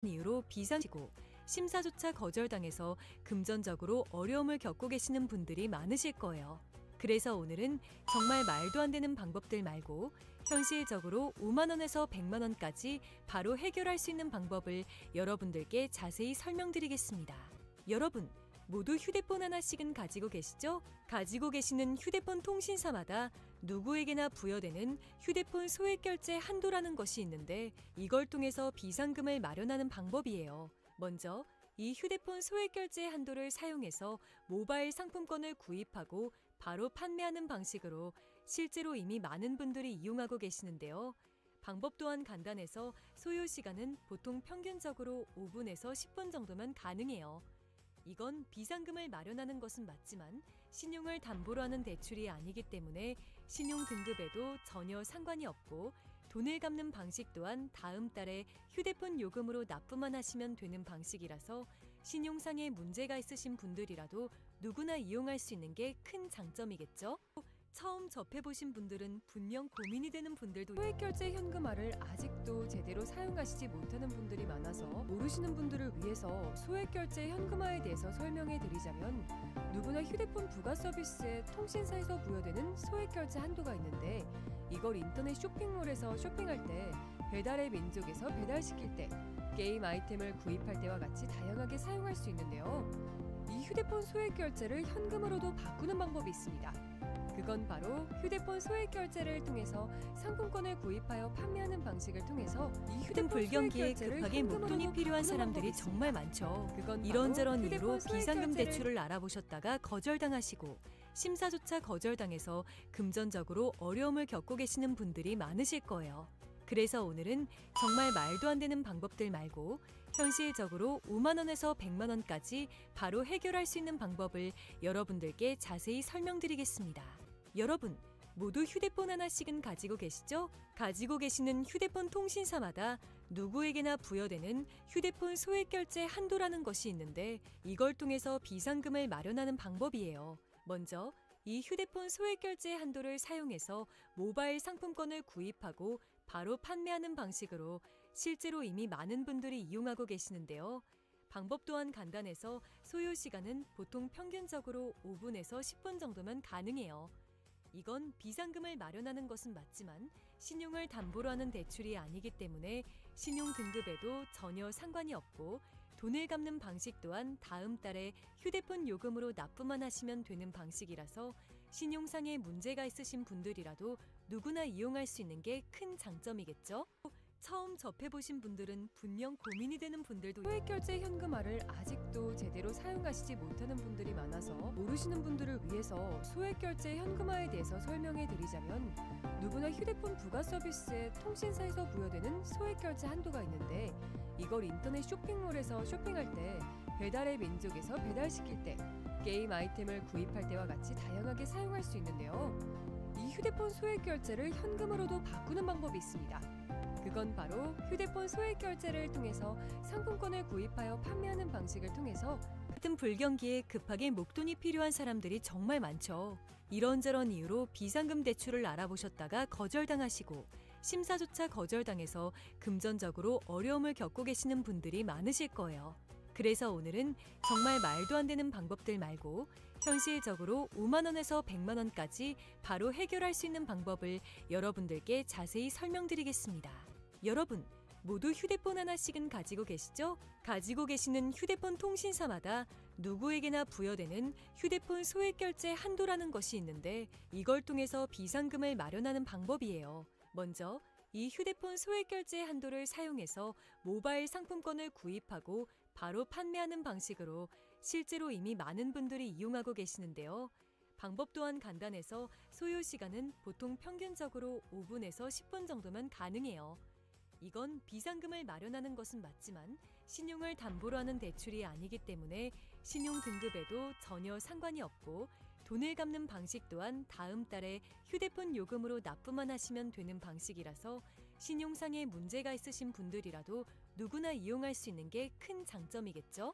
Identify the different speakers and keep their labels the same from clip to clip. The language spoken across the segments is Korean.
Speaker 1: 이유로 비상시고 심사조차 거절당해서 금전적으로 어려움을 겪고 계시는 분들이 많으실 거예요. 그래서 오늘은 정말 말도 안 되는 방법들 말고 현실적으로 5만 원에서 100만 원까지 바로 해결할 수 있는 방법을 여러분들께 자세히 설명드리겠습니다. 여러분, 모두 휴대폰 하나씩은 가지고 계시죠? 가지고 계시는 휴대폰 통신사마다 누구에게나 부여되는 휴대폰 소액결제 한도라는 것이 있는데 이걸 통해서 비상금을 마련하는 방법이에요. 먼저 이 휴대폰 소액결제 한도를 사용해서 모바일 상품권을 구입하고 바로 판매하는 방식으로 실제로 이미 많은 분들이 이용하고 계시는데요. 방법 또한 간단해서 소요 시간은 보통 평균적으로 5분에서 10분 정도면 가능해요. 이건 비상금을 마련하는 것은 맞지만 신용을 담보로 하는 대출이 아니기 때문에 신용 등급에도 전혀 상관이 없고 돈을 갚는 방식 또한 다음 달에 휴대폰 요금으로 납부만 하시면 되는 방식이라서 신용상에 문제가 있으신 분들이라도 누구나 이용할 수 있는 게 큰 장점이겠죠? 처음 접해보신 분들은 분명 고민이 되는 분들도 소액결제 현금화를 아직도 제대로 사용하시지 못하는 분들이 많아서 모르시는 분들을 위해서 소액결제 현금화에 대해서 설명해 드리자면 누구나 휴대폰 부가 서비스에 통신사에서 부여되는 소액결제 한도가 있는데 이걸 인터넷 쇼핑몰에서 쇼핑할 때 배달의 민족에서 배달시킬 때 게임 아이템을 구입할 때와 같이 다양하게 사용할 수 있는데요. 이 휴대폰 소액결제를 현금으로도 바꾸는 방법이 있습니다. 그건 바로 휴대폰 소액결제를 통해서 상품권을 구입하여 판매하는 방식을 통해서 이 휴대폰 불경기에
Speaker 2: 소액결제를
Speaker 1: 급하게 목돈이
Speaker 2: 현금으로도
Speaker 1: 필요한
Speaker 2: 바꾸는
Speaker 1: 사람들이
Speaker 2: 방법이
Speaker 1: 정말 많죠.
Speaker 2: 그건
Speaker 1: 이런저런
Speaker 2: 바로
Speaker 1: 이유로
Speaker 2: 휴대폰
Speaker 1: 비상금
Speaker 2: 소액결제를
Speaker 1: 대출을 알아보셨다가 거절당하시고 심사조차 거절당해서 금전적으로 어려움을 겪고 계시는 분들이 많으실 거예요. 그래서 오늘은 정말 말도 안 되는 방법들 말고 현실적으로 5만 원에서 100만 원까지 바로 해결할 수 있는 방법을 여러분들께 자세히 설명드리겠습니다. 여러분, 모두 휴대폰 하나씩은 가지고 계시죠? 가지고 계시는 휴대폰 통신사마다 누구에게나 부여되는 휴대폰 소액결제 한도라는 것이 있는데 이걸 통해서 비상금을 마련하는 방법이에요. 먼저 이 휴대폰 소액결제 한도를 사용해서 모바일 상품권을 구입하고 바로 판매하는 방식으로 실제로 이미 많은 분들이 이용하고 계시는데요. 방법 또한 간단해서 소요 시간은 보통 평균적으로 5분에서 10분 정도면 가능해요. 이건 비상금을 마련하는 것은 맞지만 신용을 담보로 하는 대출이 아니기 때문에 신용 등급에도 전혀 상관이 없고 돈을 갚는 방식 또한 다음 달에 휴대폰 요금으로 납부만 하시면 되는 방식이라서 신용상에 문제가 있으신 분들이라도 누구나 이용할 수 있는 게 큰 장점이겠죠? 처음 접해보신 분들은 분명 고민이 되는 분들도
Speaker 2: 소액결제 현금화를 아직도 제대로 사용하시지 못하는 분들이 많아서 모르시는 분들을 위해서 소액결제 현금화에 대해서 설명해 드리자면 누구나 휴대폰 부가 서비스에 통신사에서 부여되는 소액결제 한도가 있는데 이걸 인터넷 쇼핑몰에서 쇼핑할 때 배달의 민족에서 배달시킬 때 게임 아이템을 구입할 때와 같이 다양하게 사용할 수 있는데요. 이 휴대폰 소액결제를 현금으로도 바꾸는 방법이 있습니다. 그건 바로 휴대폰 소액결제를 통해서 상품권을 구입하여 판매하는 방식을 통해서
Speaker 1: 같은 불경기에 급하게 목돈이 필요한 사람들이 정말 많죠. 이런저런 이유로 비상금 대출을 알아보셨다가 거절당하시고 심사조차 거절당해서 금전적으로 어려움을 겪고 계시는 분들이 많으실 거예요. 그래서 오늘은 정말 말도 안 되는 방법들 말고 현실적으로 5만 원에서 100만 원까지 바로 해결할 수 있는 방법을 여러분들께 자세히 설명드리겠습니다. 여러분, 모두 휴대폰 하나씩은 가지고 계시죠? 가지고 계시는 휴대폰 통신사마다 누구에게나 부여되는 휴대폰 소액결제 한도라는 것이 있는데 이걸 통해서 비상금을 마련하는 방법이에요. 먼저 이 휴대폰 소액결제 한도를 사용해서 모바일 상품권을 구입하고 바로 판매하는 방식으로 실제로 이미 많은 분들이 이용하고 계시는데요. 방법 또한 간단해서 소요 시간은 보통 평균적으로 5분에서 10분 정도면 가능해요. 이건 비상금을 마련하는 것은 맞지만 신용을 담보로 하는 대출이 아니기 때문에 신용 등급에도 전혀 상관이 없고 돈을 갚는 방식 또한 다음 달에 휴대폰 요금으로 납부만 하시면 되는 방식이라서 신용상에 문제가 있으신 분들이라도 누구나 이용할 수 있는 게 큰 장점이겠죠?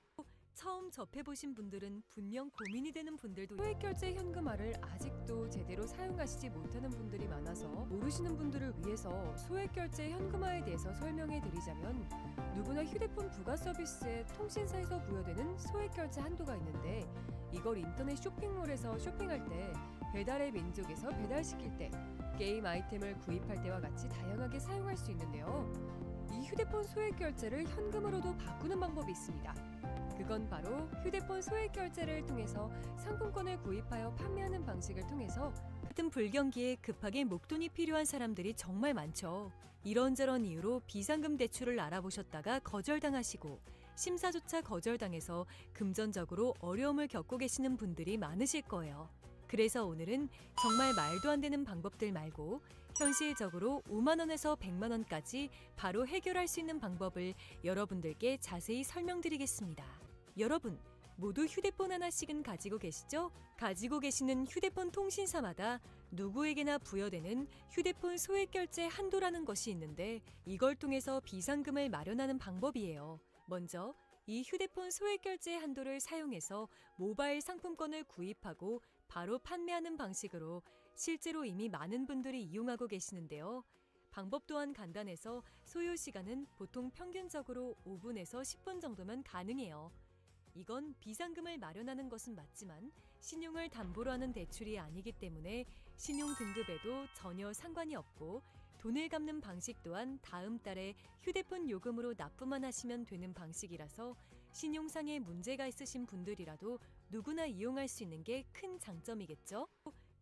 Speaker 1: 처음 접해보신 분들은 분명 고민이 되는 분들도
Speaker 2: 소액결제 현금화를 아직도 제대로 사용하시지 못하는 분들이 많아서 모르시는 분들을 위해서 소액결제 현금화에 대해서 설명해 드리자면, 누구나 휴대폰 부가 서비스에 통신사에서 부여되는 소액결제 한도가 있는데, 이걸 인터넷 쇼핑몰에서 쇼핑할 때, 배달의 민족에서 배달시킬 때, 게임 아이템을 구입할 때와 같이 다양하게 사용할 수 있는데요. 이 휴대폰 소액결제를 현금으로도 바꾸는 방법이 있습니다. 그건 바로 휴대폰 소액결제를 통해서 상품권을 구입하여 판매하는 방식을 통해서
Speaker 1: 같은 불경기에 급하게 목돈이 필요한 사람들이 정말 많죠. 이런저런 이유로 비상금 대출을 알아보셨다가 거절당하시고 심사조차 거절당해서 금전적으로 어려움을 겪고 계시는 분들이 많으실 거예요. 그래서 오늘은 정말 말도 안 되는 방법들 말고 현실적으로 5만 원에서 100만 원까지 바로 해결할 수 있는 방법을 여러분들께 자세히 설명드리겠습니다. 여러분, 모두 휴대폰 하나씩은 가지고 계시죠? 가지고 계시는 휴대폰 통신사마다 누구에게나 부여되는 휴대폰 소액결제 한도라는 것이 있는데, 이걸 통해서 비상금을 마련하는 방법이에요. 먼저 이 휴대폰 소액결제 한도를 사용해서 모바일 상품권을 구입하고 바로 판매하는 방식으로 실제로 이미 많은 분들이 이용하고 계시는데요. 방법 또한 간단해서 소요 시간은 보통 평균적으로 5분에서 10분 정도면 가능해요. 이건 비상금을 마련하는 것은 맞지만 신용을 담보로 하는 대출이 아니기 때문에 신용 등급에도 전혀 상관이 없고, 돈을 갚는 방식 또한 다음 달에 휴대폰 요금으로 납부만 하시면 되는 방식이라서 신용상의 문제가 있으신 분들이라도 누구나 이용할 수 있는 게 큰 장점이겠죠?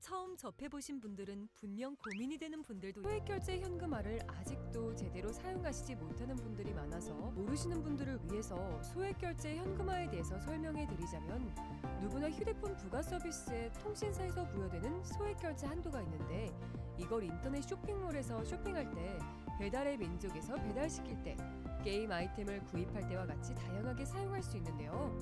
Speaker 1: 처음 접해보신 분들은 분명 고민이 되는 분들도
Speaker 2: 소액결제 현금화를 아직도 제대로 사용하시지 못하는 분들이 많아서 모르시는 분들을 위해서 소액결제 현금화에 대해서 설명해 드리자면, 누구나 휴대폰 부가 서비스에 통신사에서 부여되는 소액결제 한도가 있는데, 이걸 인터넷 쇼핑몰에서 쇼핑할 때, 배달의 민족에서 배달시킬 때, 게임 아이템을 구입할 때와 같이 다양하게 사용할 수 있는데요.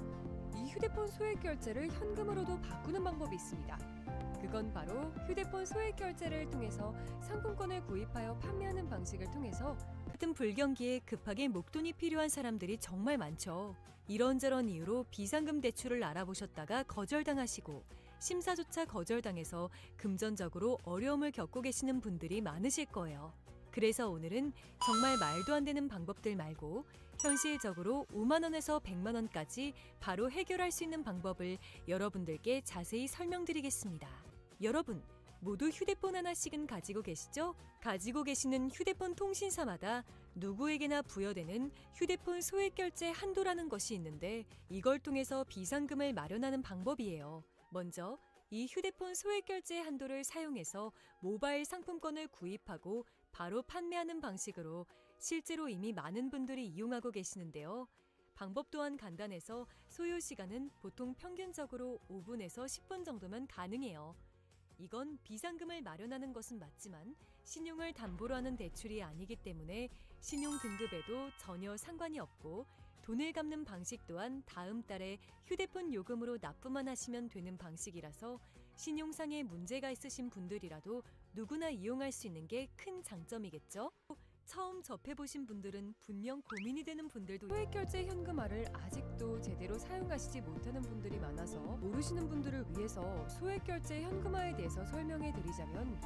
Speaker 2: 이 휴대폰 소액결제를 현금으로도 바꾸는 방법이 있습니다. 그건 바로 휴대폰 소액결제를 통해서 상품권을 구입하여 판매하는 방식을 통해서
Speaker 1: 같은 불경기에 급하게 목돈이 필요한 사람들이 정말 많죠. 이런저런 이유로 비상금 대출을 알아보셨다가 거절당하시고 심사조차 거절당해서 금전적으로 어려움을 겪고 계시는 분들이 많으실 거예요. 그래서 오늘은 정말 말도 안 되는 방법들 말고 현실적으로 5만 원에서 100만 원까지 바로 해결할 수 있는 방법을 여러분들께 자세히 설명드리겠습니다. 여러분, 모두 휴대폰 하나씩은 가지고 계시죠? 가지고 계시는 휴대폰 통신사마다 누구에게나 부여되는 휴대폰 소액결제 한도라는 것이 있는데, 이걸 통해서 비상금을 마련하는 방법이에요. 먼저 이 휴대폰 소액결제 한도를 사용해서 모바일 상품권을 구입하고 바로 판매하는 방식으로 실제로 이미 많은 분들이 이용하고 계시는데요. 방법 또한 간단해서 소요 시간은 보통 평균적으로 5분에서 10분 정도면 가능해요. 이건 비상금을 마련하는 것은 맞지만 신용을 담보로 하는 대출이 아니기 때문에 신용 등급에도 전혀 상관이 없고, 돈을 갚는 방식 또한 다음 달에 휴대폰 요금으로 납부만 하시면 되는 방식이라서 신용상의 문제가 있으신 분들이라도 누구나 이용할 수 있는 게 큰 장점이겠죠? 처음 접해보신 분들은 분명 고민이 되는 분들도
Speaker 2: 소액결제 현금화를 아직도 제대로 사용하시지 못하는 분들이 많아서 모르시는 분들을 위해서 소액결제 현금화에 대해서 설명해 드리자면,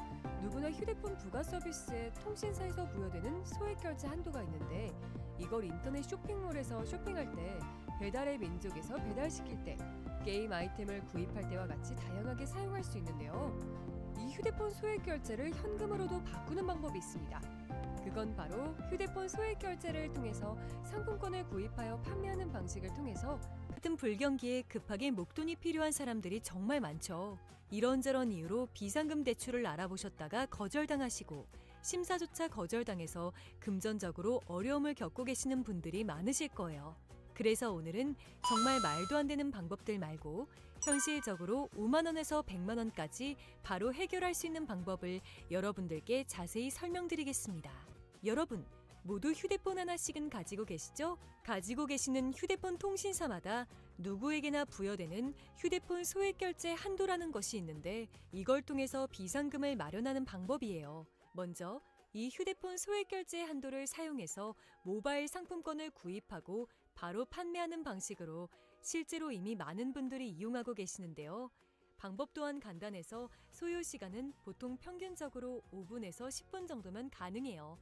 Speaker 2: 누구나 휴대폰 부가 서비스에 통신사에서 부여되는 소액결제 한도가 있는데, 이걸 인터넷 쇼핑몰에서 쇼핑할 때, 배달의 민족에서 배달시킬 때, 게임 아이템을 구입할 때와 같이 다양하게 사용할 수 있는데요. 이 휴대폰 소액결제를 현금으로도 바꾸는 방법이 있습니다. 그건 바로 휴대폰 소액결제를 통해서 상품권을 구입하여 판매하는 방식을 통해서
Speaker 1: 같은 불경기에 급하게 목돈이 필요한 사람들이 정말 많죠. 이런저런 이유로 비상금 대출을 알아보셨다가 거절당하시고 심사조차 거절당해서 금전적으로 어려움을 겪고 계시는 분들이 많으실 거예요. 그래서 오늘은 정말 말도 안 되는 방법들 말고 현실적으로 5만 원에서 100만 원까지 바로 해결할 수 있는 방법을 여러분들께 자세히 설명드리겠습니다. 여러분, 모두 휴대폰 하나씩은 가지고 계시죠? 가지고 계시는 휴대폰 통신사마다 누구에게나 부여되는 휴대폰 소액결제 한도라는 것이 있는데, 이걸 통해서 비상금을 마련하는 방법이에요. 먼저 이 휴대폰 소액 결제 한도를 사용해서 모바일 상품권을 구입하고 바로 판매하는 방식으로 실제로 이미 많은 분들이 이용하고 계시는데요. 방법 또한 간단해서 소요 시간은 보통 평균적으로 5분에서 10분 정도면 가능해요.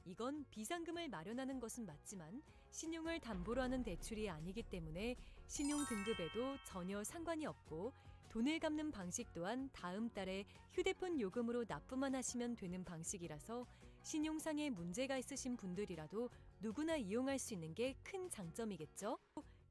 Speaker 1: 이건 비상금을 마련하는 것은 맞지만 신용을 담보로 하는 대출이 아니기 때문에 신용 등급에도 전혀 상관이 없고 돈을 갚는 방식 또한 다음 달에 휴대폰 요금으로 납부만 하시면 되는 방식이라서 신용상에 문제가 있으신 분들이라도 누구나 이용할 수 있는 게 큰 장점이겠죠?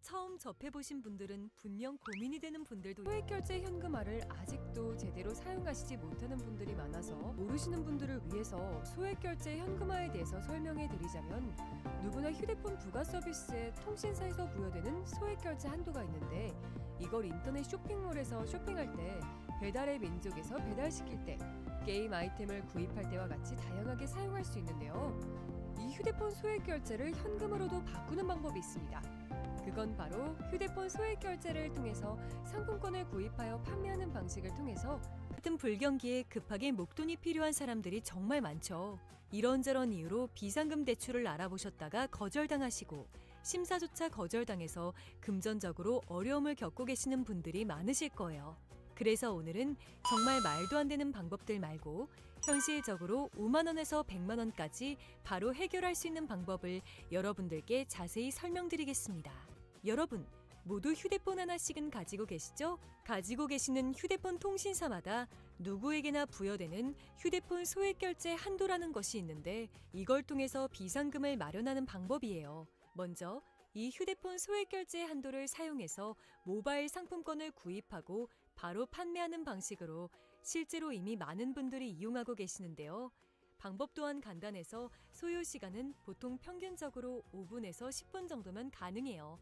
Speaker 1: 처음 접해보신 분들은 분명 고민이 되는 분들도
Speaker 2: 소액결제 현금화를 아직도 제대로 사용하시지 못하는 분들이 많아서 모르시는 분들을 위해서 소액결제 현금화에 대해서 설명해 드리자면 누구나 휴대폰 부가 서비스에 통신사에서 부여되는 소액결제 한도가 있는데 이걸 인터넷 쇼핑몰에서 쇼핑할 때 배달의 민족에서 배달시킬 때 게임 아이템을 구입할 때와 같이 다양하게 사용할 수 있는데요. 이 휴대폰 소액결제를 현금으로도 바꾸는 방법이 있습니다. 그건 바로 휴대폰 소액 결제를 통해서 상품권을 구입하여 판매하는 방식을 통해서
Speaker 1: 같은 불경기에 급하게 목돈이 필요한 사람들이 정말 많죠. 이런저런 이유로 비상금 대출을 알아보셨다가 거절당하시고 심사조차 거절당해서 금전적으로 어려움을 겪고 계시는 분들이 많으실 거예요. 그래서 오늘은 정말 말도 안 되는 방법들 말고 현실적으로 5만 원에서 100만 원까지 바로 해결할 수 있는 방법을 여러분들께 자세히 설명드리겠습니다. 여러분, 모두 휴대폰 하나씩은 가지고 계시죠? 가지고 계시는 휴대폰 통신사마다 누구에게나 부여되는 휴대폰 소액 결제 한도라는 것이 있는데 이걸 통해서 비상금을 마련하는 방법이에요. 먼저 이 휴대폰 소액 결제 한도를 사용해서 모바일 상품권을 구입하고 바로 판매하는 방식으로 실제로 이미 많은 분들이 이용하고 계시는데요. 방법 또한 간단해서 소요 시간은 보통 평균적으로 5분에서 10분 정도면 가능해요.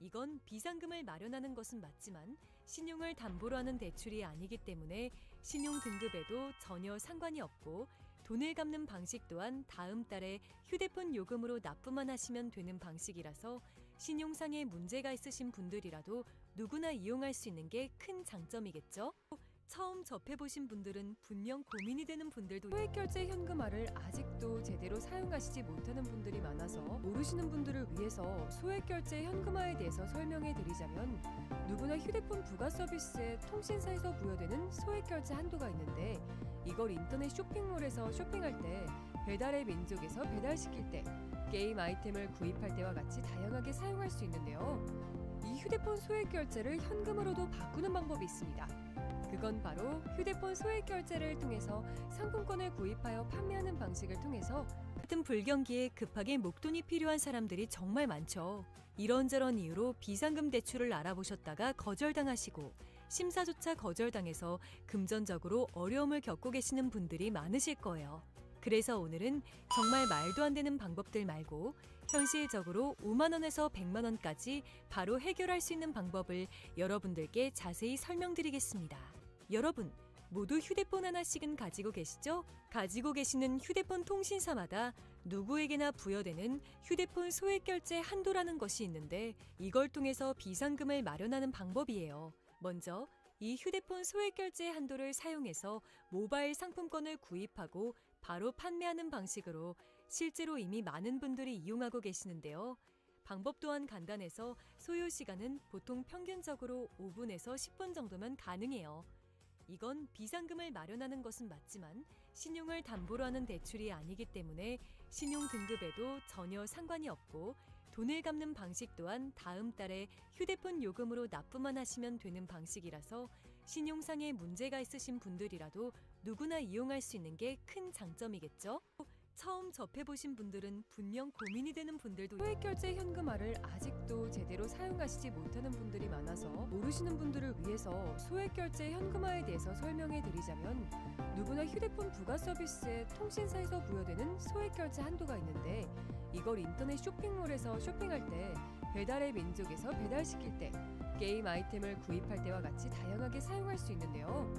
Speaker 1: 이건 비상금을 마련하는 것은 맞지만 신용을 담보로 하는 대출이 아니기 때문에 신용 등급에도 전혀 상관이 없고 돈을 갚는 방식 또한 다음 달에 휴대폰 요금으로 납부만 하시면 되는 방식이라서 신용상에 문제가 있으신 분들이라도 누구나 이용할 수 있는 게 큰 장점이겠죠? 처음 접해보신 분들은 분명 고민이 되는 분들도
Speaker 2: 소액결제 현금화를 아직도 제대로 사용하시지 못하는 분들이 많아서 모르시는 분들을 위해서 소액결제 현금화에 대해서 설명해 드리자면 누구나 휴대폰 부가 서비스에 통신사에서 부여되는 소액결제 한도가 있는데 이걸 인터넷 쇼핑몰에서 쇼핑할 때 배달의 민족에서 배달시킬 때 게임 아이템을 구입할 때와 같이 다양하게 사용할 수 있는데요. 이 휴대폰 소액결제를 현금으로도 바꾸는 방법이 있습니다. 그건 바로 휴대폰 소액 결제를 통해서 상품권을 구입하여 판매하는 방식을 통해서
Speaker 1: 같은 불경기에 급하게 목돈이 필요한 사람들이 정말 많죠. 이런저런 이유로 비상금 대출을 알아보셨다가 거절당하시고 심사조차 거절당해서 금전적으로 어려움을 겪고 계시는 분들이 많으실 거예요. 그래서 오늘은 정말 말도 안 되는 방법들 말고 현실적으로 5만 원에서 100만 원까지 바로 해결할 수 있는 방법을 여러분들께 자세히 설명드리겠습니다. 여러분, 모두 휴대폰 하나씩은 가지고 계시죠? 가지고 계시는 휴대폰 통신사마다 누구에게나 부여되는 휴대폰 소액 결제 한도라는 것이 있는데 이걸 통해서 비상금을 마련하는 방법이에요. 먼저 이 휴대폰 소액 결제 한도를 사용해서 모바일 상품권을 구입하고 바로 판매하는 방식으로 실제로 이미 많은 분들이 이용하고 계시는데요. 방법 또한 간단해서 소요 시간은 보통 평균적으로 5분에서 10분 정도면 가능해요. 이건 비상금을 마련하는 것은 맞지만 신용을 담보로 하는 대출이 아니기 때문에 신용 등급에도 전혀 상관이 없고 돈을 갚는 방식 또한 다음 달에 휴대폰 요금으로 납부만 하시면 되는 방식이라서 신용상에 문제가 있으신 분들이라도 누구나 이용할 수 있는 게 큰 장점이겠죠? 처음 접해보신 분들은 분명 고민이 되는 분들도
Speaker 2: 소액결제 현금화를 아직도 제대로 사용하시지 못하는 분들이 많아서 모르시는 분들을 위해서 소액결제 현금화에 대해서 설명해 드리자면 누구나 휴대폰 부가 서비스에 통신사에서 부여되는 소액결제 한도가 있는데 이걸 인터넷 쇼핑몰에서 쇼핑할 때 배달의 민족에서 배달시킬 때 게임 아이템을 구입할 때와 같이 다양하게 사용할 수 있는데요.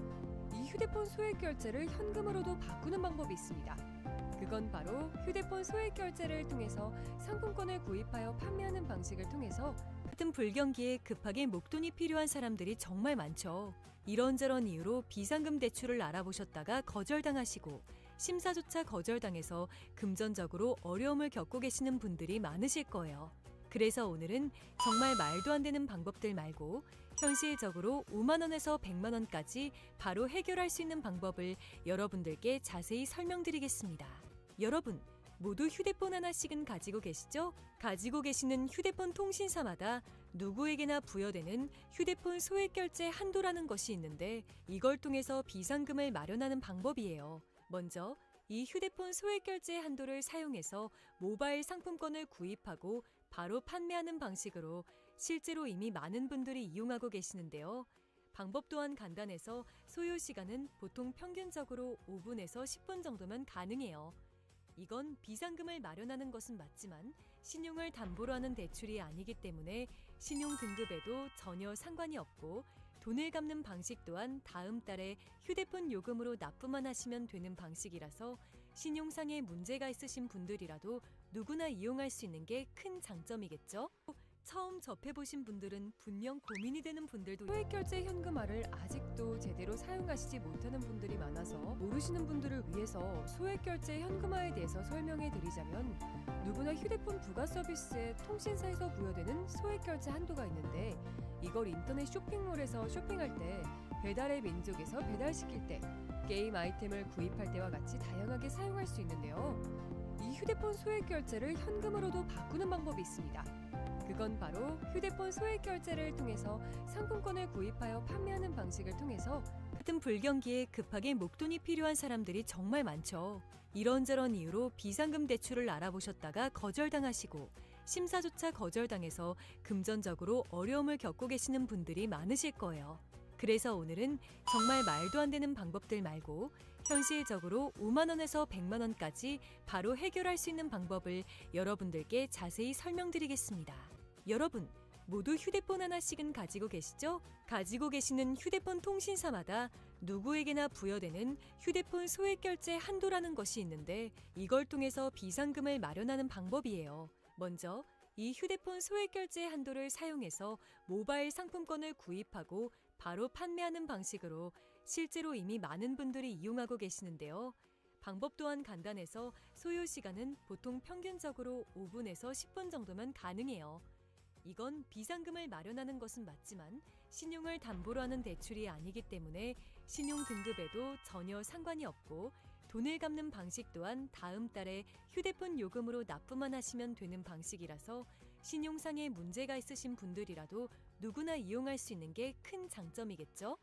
Speaker 2: 이 휴대폰 소액결제를 현금으로도 바꾸는 방법이 있습니다. 그건 바로 휴대폰 소액 결제를 통해서 상품권을 구입하여 판매하는 방식을 통해서
Speaker 1: 같은 불경기에 급하게 목돈이 필요한 사람들이 정말 많죠. 이런저런 이유로 비상금 대출을 알아보셨다가 거절당하시고 심사조차 거절당해서 금전적으로 어려움을 겪고 계시는 분들이 많으실 거예요. 그래서 오늘은 정말 말도 안 되는 방법들 말고 현실적으로 5만 원에서 100만 원까지 바로 해결할 수 있는 방법을 여러분들께 자세히 설명드리겠습니다. 여러분, 모두 휴대폰 하나씩은 가지고 계시죠? 가지고 계시는 휴대폰 통신사마다 누구에게나 부여되는 휴대폰 소액결제 한도라는 것이 있는데 이걸 통해서 비상금을 마련하는 방법이에요. 먼저 이 휴대폰 소액결제 한도를 사용해서 모바일 상품권을 구입하고 바로 판매하는 방식으로 실제로 이미 많은 분들이 이용하고 계시는데요. 방법 또한 간단해서 소요 시간은 보통 평균적으로 5분에서 10분 정도면 가능해요. 이건 비상금을 마련하는 것은 맞지만 신용을 담보로 하는 대출이 아니기 때문에 신용 등급에도 전혀 상관이 없고 돈을 갚는 방식 또한 다음 달에 휴대폰 요금으로 납부만 하시면 되는 방식이라서 신용상에 문제가 있으신 분들이라도 누구나 이용할 수 있는 게 큰 장점이겠죠? 처음 접해보신 분들은 분명 고민이 되는 분들도
Speaker 2: 소액결제 현금화를 아직도 제대로 사용하시지 못하는 분들이 많아서 모르시는 분들을 위해서 소액결제 현금화에 대해서 설명해 드리자면 누구나 휴대폰 부가 서비스에 통신사에서 부여되는 소액결제 한도가 있는데 이걸 인터넷 쇼핑몰에서 쇼핑할 때 배달의 민족에서 배달시킬 때 게임 아이템을 구입할 때와 같이 다양하게 사용할 수 있는데요. 이 휴대폰 소액결제를 현금으로도 바꾸는 방법이 있습니다. 그건 바로 휴대폰 소액결제를 통해서 상품권을 구입하여 판매하는 방식을 통해서
Speaker 1: 같은 불경기에 급하게 목돈이 필요한 사람들이 정말 많죠. 이런저런 이유로 비상금 대출을 알아보셨다가 거절당하시고 심사조차 거절당해서 금전적으로 어려움을 겪고 계시는 분들이 많으실 거예요. 그래서 오늘은 정말 말도 안 되는 방법들 말고 현실적으로 5만 원에서 100만 원까지 바로 해결할 수 있는 방법을 여러분들께 자세히 설명드리겠습니다. 여러분, 모두 휴대폰 하나씩은 가지고 계시죠? 가지고 계시는 휴대폰 통신사마다 누구에게나 부여되는 휴대폰 소액결제 한도라는 것이 있는데 이걸 통해서 비상금을 마련하는 방법이에요. 먼저 이 휴대폰 소액결제 한도를 사용해서 모바일 상품권을 구입하고 바로 판매하는 방식으로 실제로 이미 많은 분들이 이용하고 계시는데요. 방법 또한 간단해서 소요 시간은 보통 평균적으로 5분에서 10분 정도면 가능해요. 이건 비상금을 마련하는 것은 맞지만 신용을 담보로 하는 대출이 아니기 때문에 신용 등급에도 전혀 상관이 없고 돈을 갚는 방식 또한 다음 달에 휴대폰 요금으로 납부만 하시면 되는 방식이라서 신용상에 문제가 있으신 분들이라도 누구나 이용할 수 있는 게 큰 장점이겠죠?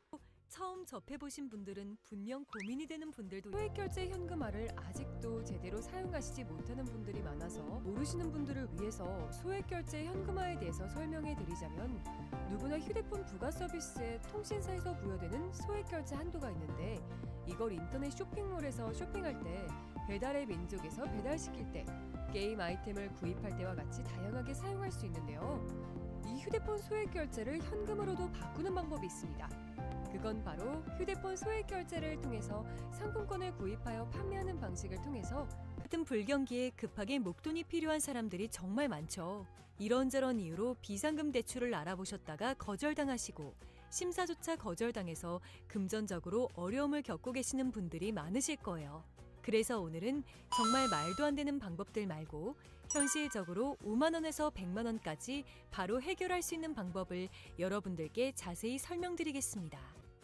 Speaker 1: 처음 접해보신 분들은 분명 고민이 되는 분들도
Speaker 2: 소액결제 현금화를 아직도 제대로 사용하시지 못하는 분들이 많아서 모르시는 분들을 위해서 소액결제 현금화에 대해서 설명해 드리자면 누구나 휴대폰 부가 서비스에 통신사에서 부여되는 소액결제 한도가 있는데 이걸 인터넷 쇼핑몰에서 쇼핑할 때 배달의 민족에서 배달시킬 때 게임 아이템을 구입할 때와 같이 다양하게 사용할 수 있는데요. 이 휴대폰 소액결제를 현금으로도 바꾸는 방법이 있습니다. 그건 바로 휴대폰 소액결제를 통해서 상품권을 구입하여 판매하는 방식을 통해서
Speaker 1: 같은 불경기에 급하게 목돈이 필요한 사람들이 정말 많죠. 이런저런 이유로 비상금 대출을 알아보셨다가 거절당하시고 심사조차 거절당해서 금전적으로 어려움을 겪고 계시는 분들이 많으실 거예요. 그래서 오늘은 정말 말도 안 되는 방법들 말고 현실적으로 5만 원에서 100만 원까지 바로 해결할 수 있는 방법을 여러분들께 자세히 설명드리겠습니다.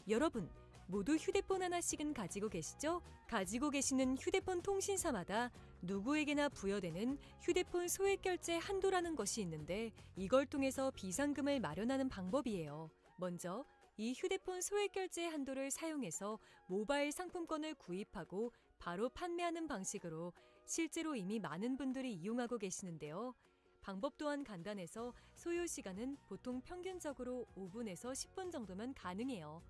Speaker 1: 여러분, 모두 휴대폰 하나씩은 가지고 계시죠? 가지고 계시는 휴대폰 통신사마다 누구에게나 부여되는 휴대폰 소액결제 한도라는 것이 있는데 이걸 통해서 비상금을 마련하는 방법이에요. 먼저 이 휴대폰 소액결제 한도를 사용해서 모바일 상품권을 구입하고 바로 판매하는 방식으로 실제로 이미 많은 분들이 이용하고 계시는데요. 방법 또한 간단해서 소요 시간은 보통 평균적으로 5분에서 10분 정도면 가능해요.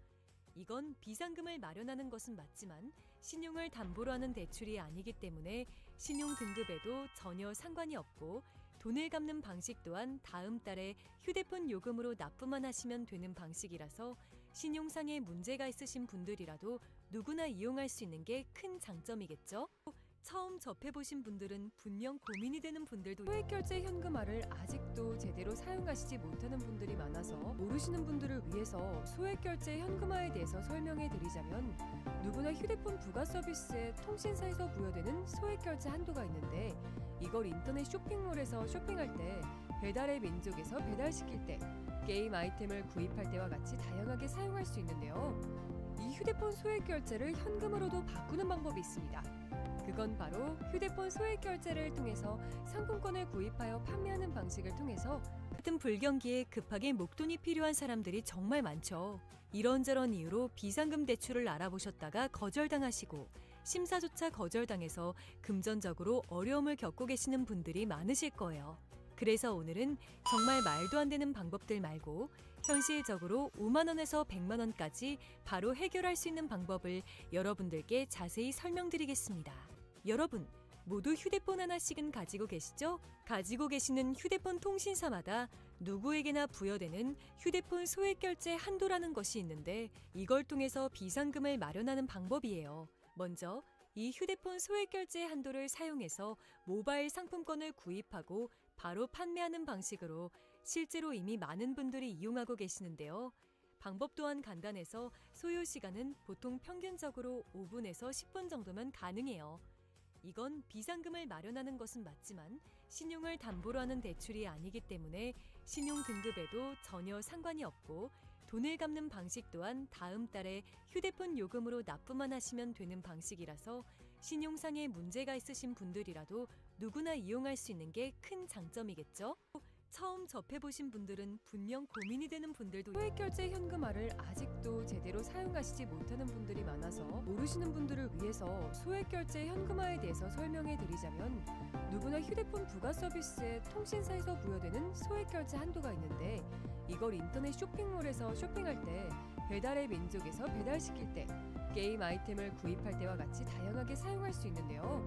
Speaker 1: 이건 비상금을 마련하는 것은 맞지만 신용을 담보로 하는 대출이 아니기 때문에 신용 등급에도 전혀 상관이 없고 돈을 갚는 방식 또한 다음 달에 휴대폰 요금으로 납부만 하시면 되는 방식이라서 신용상에 문제가 있으신 분들이라도 누구나 이용할 수 있는 게 큰 장점이겠죠? 처음 접해보신 분들은 분명 고민이 되는 분들도
Speaker 2: 소액결제 현금화를 아직도 제대로 사용하시지 못하는 분들이 많아서 모르시는 분들을 위해서 소액결제 현금화에 대해서 설명해 드리자면, 누구나 휴대폰 부가 서비스에 통신사에서 부여되는 소액결제 한도가 있는데, 이걸 인터넷 쇼핑몰에서 쇼핑할 때, 배달의 민족에서 배달시킬 때, 게임 아이템을 구입할 때와 같이 다양하게 사용할 수 있는데요. 이 휴대폰 소액결제를 현금으로도 바꾸는 방법이 있습니다. 그건 바로 휴대폰 소액결제를 통해서 상품권을 구입하여 판매하는 방식을 통해서
Speaker 1: 같은 불경기에 급하게 목돈이 필요한 사람들이 정말 많죠. 이런저런 이유로 비상금 대출을 알아보셨다가 거절당하시고 심사조차 거절당해서 금전적으로 어려움을 겪고 계시는 분들이 많으실 거예요. 그래서 오늘은 정말 말도 안 되는 방법들 말고 현실적으로 5만 원에서 100만 원까지 바로 해결할 수 있는 방법을 여러분들께 자세히 설명드리겠습니다. 여러분, 모두 휴대폰 하나씩은 가지고 계시죠? 가지고 계시는 휴대폰 통신사마다 누구에게나 부여되는 휴대폰 소액결제 한도라는 것이 있는데, 이걸 통해서 비상금을 마련하는 방법이에요. 먼저 이 휴대폰 소액결제 한도를 사용해서 모바일 상품권을 구입하고 바로 판매하는 방식으로 실제로 이미 많은 분들이 이용하고 계시는데요. 방법 또한 간단해서 소요 시간은 보통 평균적으로 5분에서 10분 정도면 가능해요. 이건 비상금을 마련하는 것은 맞지만 신용을 담보로 하는 대출이 아니기 때문에 신용 등급에도 전혀 상관이 없고, 돈을 갚는 방식 또한 다음 달에 휴대폰 요금으로 납부만 하시면 되는 방식이라서 신용상의 문제가 있으신 분들이라도 누구나 이용할 수 있는 게 큰 장점이겠죠? 처음 접해보신 분들은 분명 고민이 되는 분들도
Speaker 2: 소액결제 현금화를 아직도 제대로 사용하시지 못하는 분들이 많아서 모르시는 분들을 위해서 소액결제 현금화에 대해서 설명해 드리자면, 누구나 휴대폰 부가 서비스에 통신사에서 부여되는 소액결제 한도가 있는데, 이걸 인터넷 쇼핑몰에서 쇼핑할 때, 배달의 민족에서 배달시킬 때, 게임 아이템을 구입할 때와 같이 다양하게 사용할 수 있는데요.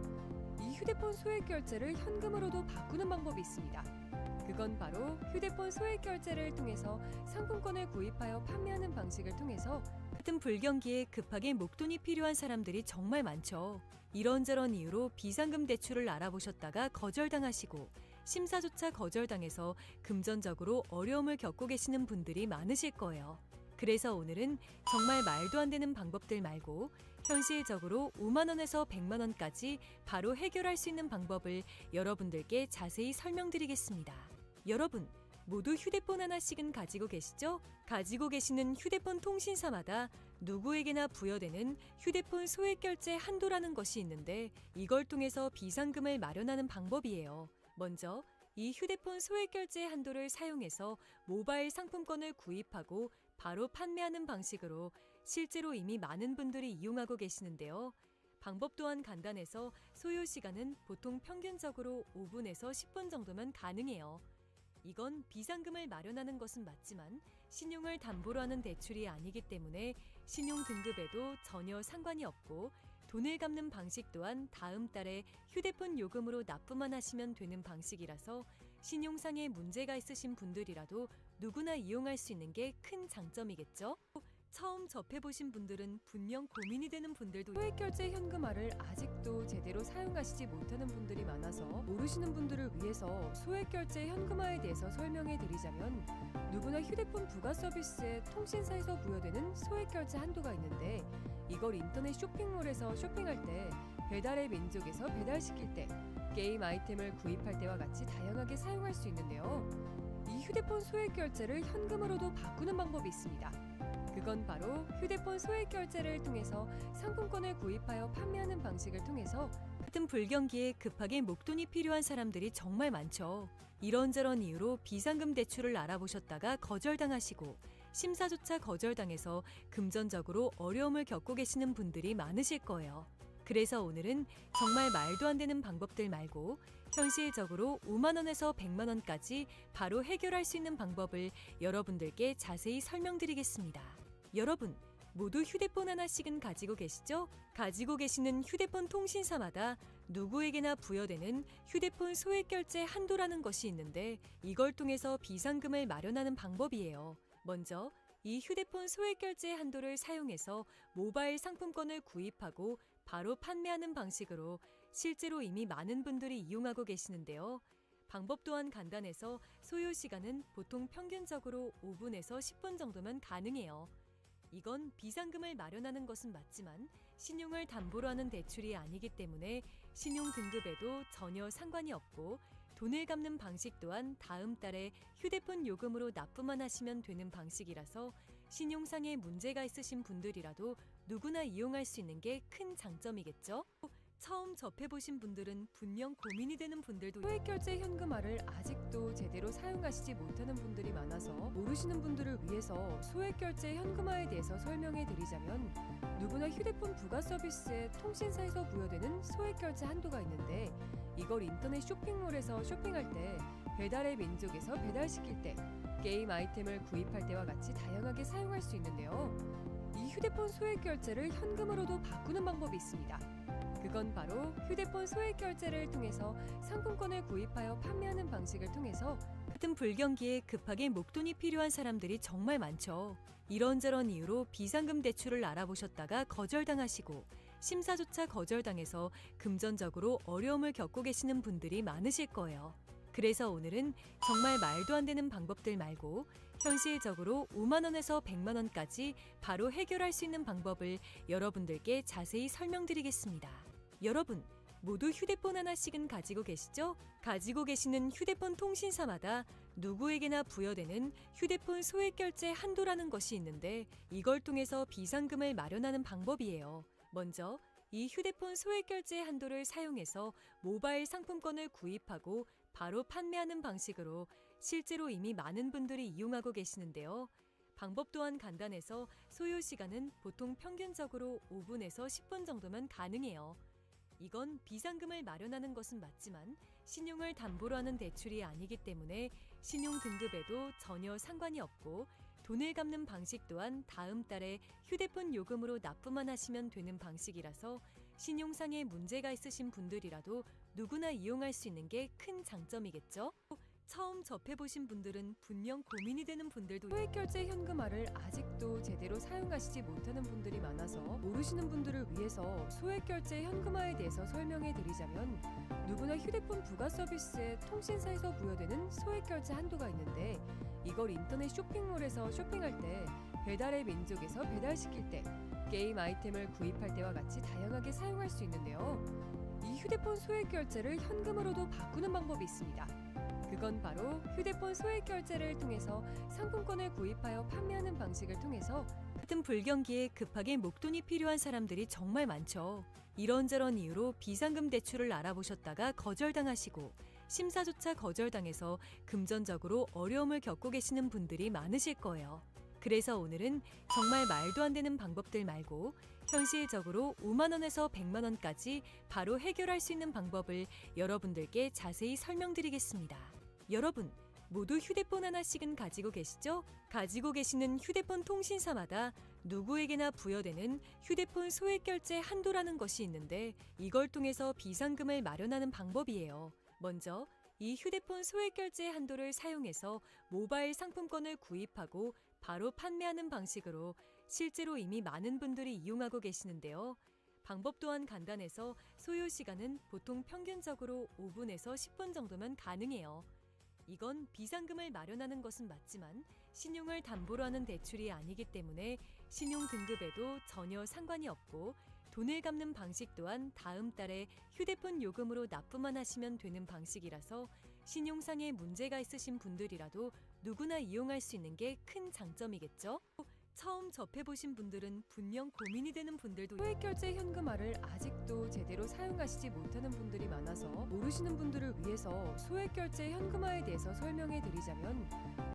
Speaker 2: 이 휴대폰 소액결제를 현금으로도 바꾸는 방법이 있습니다. 그건 바로 휴대폰 소액결제를 통해서 상품권을 구입하여 판매하는 방식을 통해서
Speaker 1: 같은 불경기에 급하게 목돈이 필요한 사람들이 정말 많죠. 이런저런 이유로 비상금 대출을 알아보셨다가 거절당하시고 심사조차 거절당해서 금전적으로 어려움을 겪고 계시는 분들이 많으실 거예요. 그래서 오늘은 정말 말도 안 되는 방법들 말고 현실적으로 5만 원에서 100만 원까지 바로 해결할 수 있는 방법을 여러분들께 자세히 설명드리겠습니다. 여러분, 모두 휴대폰 하나씩은 가지고 계시죠? 가지고 계시는 휴대폰 통신사마다 누구에게나 부여되는 휴대폰 소액결제 한도라는 것이 있는데, 이걸 통해서 비상금을 마련하는 방법이에요. 먼저 이 휴대폰 소액결제 한도를 사용해서 모바일 상품권을 구입하고 바로 판매하는 방식으로 실제로 이미 많은 분들이 이용하고 계시는데요. 방법 또한 간단해서 소요 시간은 보통 평균적으로 5분에서 10분 정도면 가능해요. 이건 비상금을 마련하는 것은 맞지만 신용을 담보로 하는 대출이 아니기 때문에 신용 등급에도 전혀 상관이 없고, 돈을 갚는 방식 또한 다음 달에 휴대폰 요금으로 납부만 하시면 되는 방식이라서 신용상의 문제가 있으신 분들이라도 누구나 이용할 수 있는 게 큰 장점이겠죠? 처음 접해보신 분들은 분명 고민이 되는 분들도
Speaker 2: 소액결제 현금화를 아직도 제대로 사용하시지 못하는 분들이 많아서 모르시는 분들을 위해서 소액결제 현금화에 대해서 설명해 드리자면, 누구나 휴대폰 부가 서비스에 통신사에서 부여되는 소액결제 한도가 있는데, 이걸 인터넷 쇼핑몰에서 쇼핑할 때, 배달의 민족에서 배달시킬 때, 게임 아이템을 구입할 때와 같이 다양하게 사용할 수 있는데요. 이 휴대폰 소액결제를 현금으로도 바꾸는 방법이 있습니다. 그건 바로 휴대폰 소액결제를 통해서 상품권을 구입하여 판매하는 방식을 통해서
Speaker 1: 같은 불경기에 급하게 목돈이 필요한 사람들이 정말 많죠. 이런저런 이유로 비상금 대출을 알아보셨다가 거절당하시고 심사조차 거절당해서 금전적으로 어려움을 겪고 계시는 분들이 많으실 거예요. 그래서 오늘은 정말 말도 안 되는 방법들 말고 현실적으로 5만 원에서 100만 원까지 바로 해결할 수 있는 방법을 여러분들께 자세히 설명드리겠습니다. 여러분, 모두 휴대폰 하나씩은 가지고 계시죠? 가지고 계시는 휴대폰 통신사마다 누구에게나 부여되는 휴대폰 소액결제 한도라는 것이 있는데, 이걸 통해서 비상금을 마련하는 방법이에요. 먼저 이 휴대폰 소액결제 한도를 사용해서 모바일 상품권을 구입하고 바로 판매하는 방식으로 실제로 이미 많은 분들이 이용하고 계시는데요. 방법 또한 간단해서 소요 시간은 보통 평균적으로 5분에서 10분 정도면 가능해요. 이건 비상금을 마련하는 것은 맞지만 신용을 담보로 하는 대출이 아니기 때문에 신용 등급에도 전혀 상관이 없고 돈을 갚는 방식 또한 다음 달에 휴대폰 요금으로 납부만 하시면 되는 방식이라서 신용상에 문제가 있으신 분들이라도 누구나 이용할 수 있는 게 큰 장점이겠죠? 처음 접해보신 분들은 분명 고민이 되는 분들도
Speaker 2: 소액결제 현금화를 아직도 제대로 사용하시지 못하는 분들이 많아서 모르시는 분들을 위해서 소액결제 현금화에 대해서 설명해 드리자면 누구나 휴대폰 부가 서비스에 통신사에서 부여되는 소액결제 한도가 있는데 이걸 인터넷 쇼핑몰에서 쇼핑할 때 배달의 민족에서 배달시킬 때 게임 아이템을 구입할 때와 같이 다양하게 사용할 수 있는데요. 이 휴대폰 소액결제를 현금으로도 바꾸는 방법이 있습니다. 그건 바로 휴대폰 소액결제를 통해서 상품권을 구입하여 판매하는 방식을 통해서
Speaker 1: 같은 불경기에 급하게 목돈이 필요한 사람들이 정말 많죠. 이런저런 이유로 비상금 대출을 알아보셨다가 거절당하시고 심사조차 거절당해서 금전적으로 어려움을 겪고 계시는 분들이 많으실 거예요. 그래서 오늘은 정말 말도 안 되는 방법들 말고 현실적으로 5만 원에서 100만 원까지 바로 해결할 수 있는 방법을 여러분들께 자세히 설명드리겠습니다. 여러분, 모두 휴대폰 하나씩은 가지고 계시죠? 가지고 계시는 휴대폰 통신사마다 누구에게나 부여되는 휴대폰 소액결제 한도라는 것이 있는데 이걸 통해서 비상금을 마련하는 방법이에요. 먼저 이 휴대폰 소액결제 한도를 사용해서 모바일 상품권을 구입하고 바로 판매하는 방식으로 실제로 이미 많은 분들이 이용하고 계시는데요. 방법 또한 간단해서 소요 시간은 보통 평균적으로 5분에서 10분 정도면 가능해요. 이건 비상금을 마련하는 것은 맞지만 신용을 담보로 하는 대출이 아니기 때문에 신용 등급에도 전혀 상관이 없고 돈을 갚는 방식 또한 다음 달에 휴대폰 요금으로 납부만 하시면 되는 방식이라서 신용상에 문제가 있으신 분들이라도 누구나 이용할 수 있는 게 큰 장점이겠죠? 처음 접해보신 분들은 분명 고민이 되는 분들도
Speaker 2: 소액결제 현금화를 아직도 제대로 사용하시지 못하는 분들이 많아서 모르시는 분들을 위해서 소액결제 현금화에 대해서 설명해 드리자면 누구나 휴대폰 부가 서비스에 통신사에서 부여되는 소액결제 한도가 있는데 이걸 인터넷 쇼핑몰에서 쇼핑할 때 배달의 민족에서 배달시킬 때 게임 아이템을 구입할 때와 같이 다양하게 사용할 수 있는데요. 이 휴대폰 소액결제를 현금으로도 바꾸는 방법이 있습니다. 그건 바로 휴대폰 소액결제를 통해서 상품권을 구입하여 판매하는 방식을 통해서
Speaker 1: 같은 불경기에 급하게 목돈이 필요한 사람들이 정말 많죠. 이런저런 이유로 비상금 대출을 알아보셨다가 거절당하시고 심사조차 거절당해서 금전적으로 어려움을 겪고 계시는 분들이 많으실 거예요. 그래서 오늘은 정말 말도 안 되는 방법들 말고 현실적으로 5만 원에서 100만 원까지 바로 해결할 수 있는 방법을 여러분들께 자세히 설명드리겠습니다. 여러분, 모두 휴대폰 하나씩은 가지고 계시죠? 가지고 계시는 휴대폰 통신사마다 누구에게나 부여되는 휴대폰 소액결제 한도라는 것이 있는데 이걸 통해서 비상금을 마련하는 방법이에요. 먼저 이 휴대폰 소액결제 한도를 사용해서 모바일 상품권을 구입하고 바로 판매하는 방식으로 실제로 이미 많은 분들이 이용하고 계시는데요. 방법 또한 간단해서 소요 시간은 보통 평균적으로 5분에서 10분 정도면 가능해요. 이건 비상금을 마련하는 것은 맞지만 신용을 담보로 하는 대출이 아니기 때문에 신용 등급에도 전혀 상관이 없고 돈을 갚는 방식 또한 다음 달에 휴대폰 요금으로 납부만 하시면 되는 방식이라서 신용상에 문제가 있으신 분들이라도 누구나 이용할 수 있는 게 큰 장점이겠죠? 처음 접해보신 분들은 분명 고민이 되는 분들도
Speaker 2: 소액결제 현금화를 아직도 제대로 사용하시지 못하는 분들이 많아서 모르시는 분들을 위해서 소액결제 현금화에 대해서 설명해 드리자면